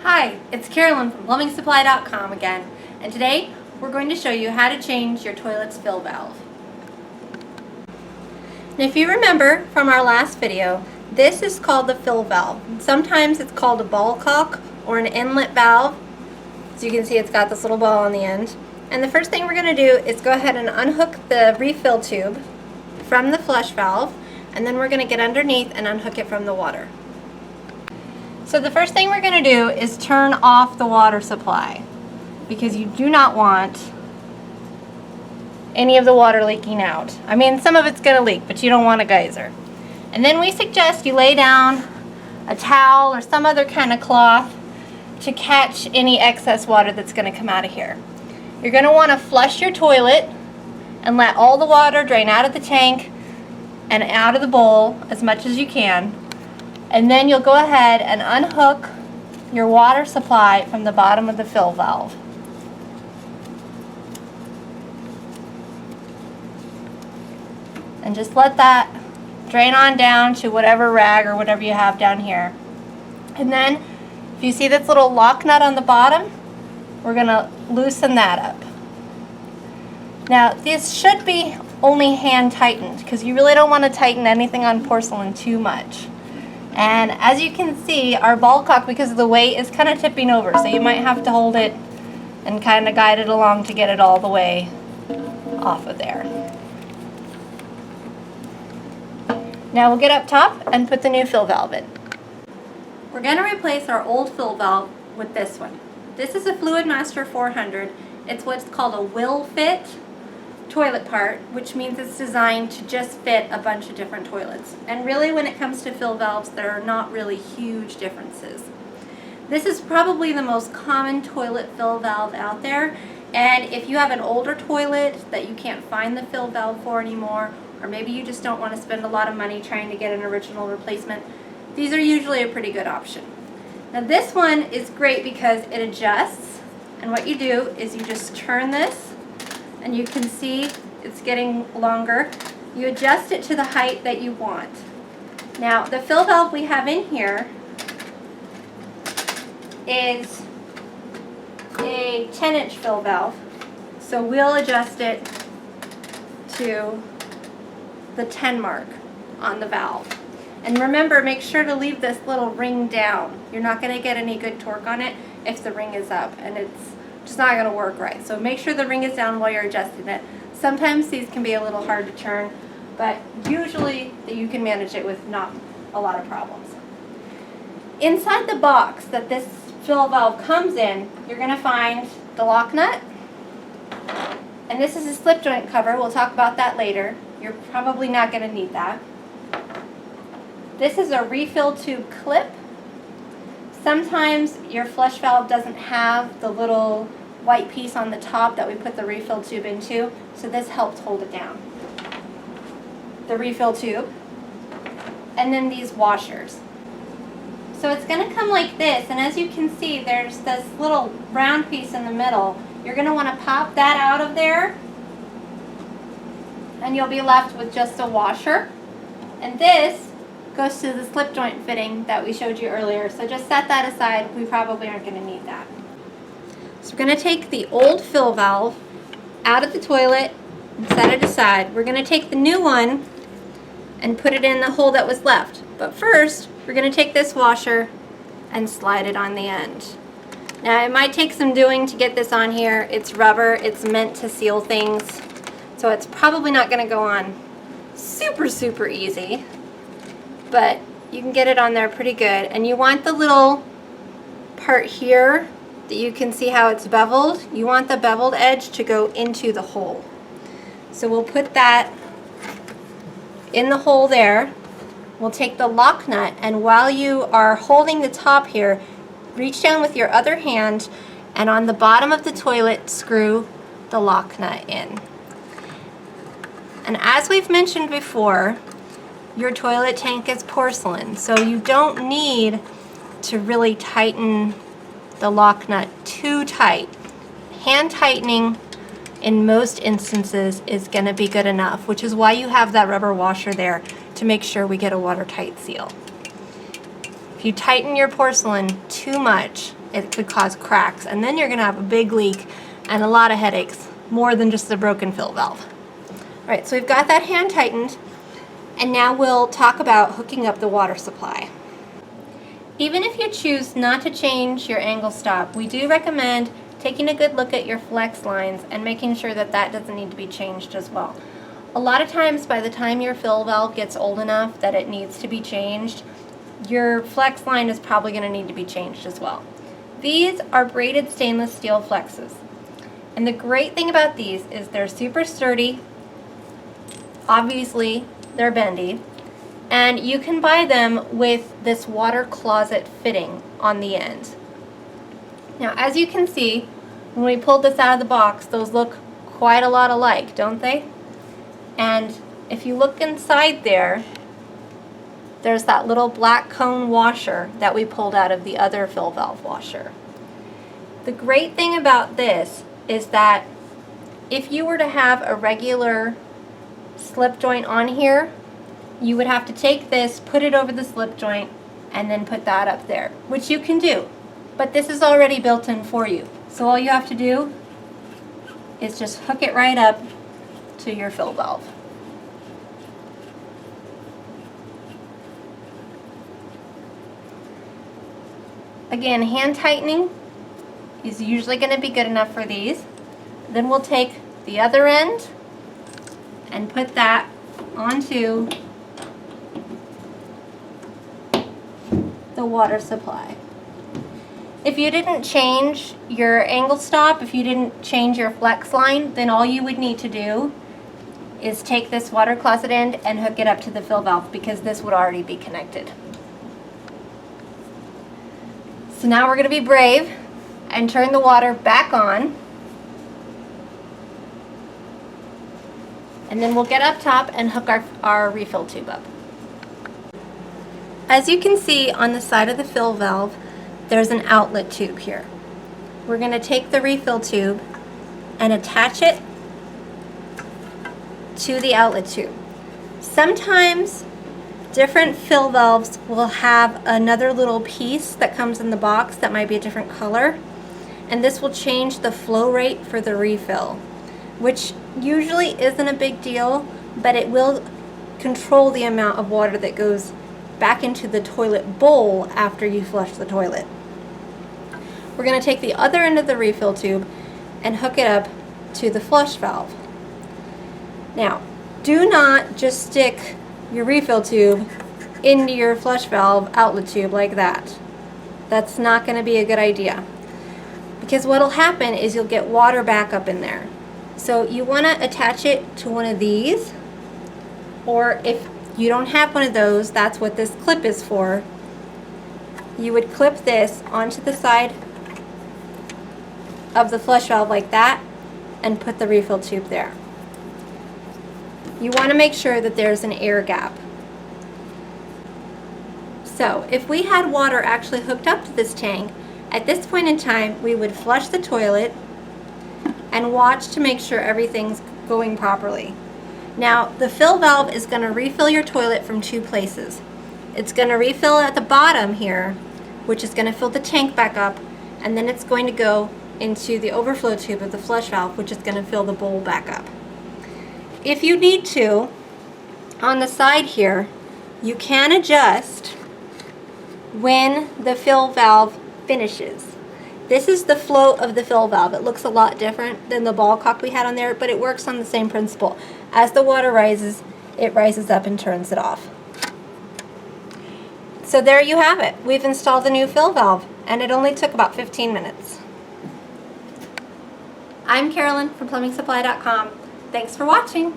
Hi, it's Carolyn from PlumbingSupply.com again, and today we're going to show you how to change your toilet's fill valve. And if you remember from our last video, this is called the fill valve. Sometimes it's called a ball cock or an inlet valve. As you can see, it's got this little ball on the end. And the first thing we're going to do is go ahead and unhook the refill tube from the flush valve, and then we're going to get underneath and unhook it from the water. So the first thing we're going to do is turn off the water supply, because you do not want any of the water leaking out. I mean, some of it's going to leak, but you don't want a geyser. And then we suggest you lay down a towel or some other kind of cloth to catch any excess water that's going to come out of here. You're going to want to flush your toilet and let all the water drain out of the tank and out of the bowl as much as you can. And then you'll go ahead and unhook your water supply from the bottom of the fill valve. And just let that drain on down to whatever rag or whatever you have down here. And then if you see this little lock nut on the bottom, we're going to loosen that up. Now this should be only hand tightened, because you really don't want to tighten anything on porcelain too much. And as you can see, our ball cock, because of the weight, is kind of tipping over, so you might have to hold it and kind of guide it along to get it all the way off of there. Now we'll get up top and put the new fill valve in. We're going to replace our old fill valve with this one. This is a Fluidmaster 400. It's what's called a will fit toilet part, which means it's designed to just fit a bunch of different toilets. And really, when it comes to fill valves, there are not really huge differences. This is probably the most common toilet fill valve out there, and if you have an older toilet that you can't find the fill valve for anymore, or maybe you just don't want to spend a lot of money trying to get an original replacement, these are usually a pretty good option. Now this one is great because it adjusts, and what you do is you just turn this, and you can see it's getting longer. You adjust it to the height that you want. Now the fill valve we have in here is a 10-inch fill valve, so we'll adjust it to the 10 mark on the valve. And remember, make sure to leave this little ring down. You're not going to get any good torque on it if the ring is up, and it's just not going to work right. So make sure the ring is down while you're adjusting it. Sometimes these can be a little hard to turn, but usually you can manage it with not a lot of problems. Inside the box that this fill valve comes in, you're going to find the lock nut, and this is a slip joint cover. We'll talk about that later. You're probably not going to need that. This is a refill tube clip. Sometimes your flush valve doesn't have the little white piece on the top that we put the refill tube into, so this helps hold it down. The refill tube, and then these washers. So it's going to come like this, and as you can see, there's this little round piece in the middle. You're going to want to pop that out of there, and you'll be left with just a washer. And this goes to the slip joint fitting that we showed you earlier, so just set that aside. We probably aren't going to need that. So we're going to take the old fill valve out of the toilet and set it aside. We're going to take the new one and put it in the hole that was left. But first, we're going to take this washer and slide it on the end. Now it might take some doing to get this on here. It's rubber, it's meant to seal things, so it's probably not going to go on super easy, but you can get it on there pretty good. And you want the little part here that you can see how it's beveled. You want the beveled edge to go into the hole. So we'll put that in the hole there. We'll take the lock nut, and while you are holding the top here, reach down with your other hand, and on the bottom of the toilet, screw the lock nut in. And as we've mentioned before, your toilet tank is porcelain, so you don't need to really tighten the lock nut too tight. Hand tightening in most instances is going to be good enough, which is why you have that rubber washer there to make sure we get a watertight seal. If you tighten your porcelain too much, it could cause cracks, and then you're gonna have a big leak and a lot of headaches, more than just a broken fill valve. All right, so we've got that hand tightened, and now we'll talk about hooking up the water supply. Even if you choose not to change your angle stop, we do recommend taking a good look at your flex lines and making sure that that doesn't need to be changed as well. A lot of times, by the time your fill valve gets old enough that it needs to be changed, your flex line is probably going to need to be changed as well. These are braided stainless steel flexes. And the great thing about these is they're super sturdy. Obviously, they're bendy. And you can buy them with this water closet fitting on the end. Now, as you can see, when we pulled this out of the box, those look quite a lot alike, don't they? And if you look inside there, there's that little black cone washer that we pulled out of the other fill valve washer. The great thing about this is that if you were to have a regular slip joint on here, you would have to take this, put it over the slip joint, and then put that up there, which you can do. But this is already built in for you. So all you have to do is just hook it right up to your fill valve. Again, hand tightening is usually going to be good enough for these. Then we'll take the other end and put that onto the water supply. If you didn't change your angle stop, if you didn't change your flex line, then all you would need to do is take this water closet end and hook it up to the fill valve, because this would already be connected. So now we're going to be brave and turn the water back on. And then we'll get up top and hook our refill tube up. As you can see on the side of the fill valve, there's an outlet tube here. We're going to take the refill tube and attach it to the outlet tube. Sometimes different fill valves will have another little piece that comes in the box that might be a different color, and this will change the flow rate for the refill, which usually isn't a big deal, but it will control the amount of water that goes back into the toilet bowl after you flush the toilet. We're going to take the other end of the refill tube and hook it up to the flush valve. Now, do not just stick your refill tube into your flush valve outlet tube like that. That's not going to be a good idea, because what will happen is you'll get water back up in there. So you want to attach it to one of these, or if you don't have one of those, that's what this clip is for. You would clip this onto the side of the flush valve like that and put the refill tube there. You want to make sure that there's an air gap. So if we had water actually hooked up to this tank, at this point in time we would flush the toilet and watch to make sure everything's going properly. Now, the fill valve is going to refill your toilet from two places. It's going to refill at the bottom here, which is going to fill the tank back up, and then it's going to go into the overflow tube of the flush valve, which is going to fill the bowl back up. If you need to, on the side here, you can adjust when the fill valve finishes. This is the flow of the fill valve. It looks a lot different than the ball cock we had on there, but it works on the same principle. As the water rises, it rises up and turns it off. So there you have it. We've installed the new fill valve, and it only took about 15 minutes. I'm Carolyn from PlumbingSupply.com. Thanks for watching.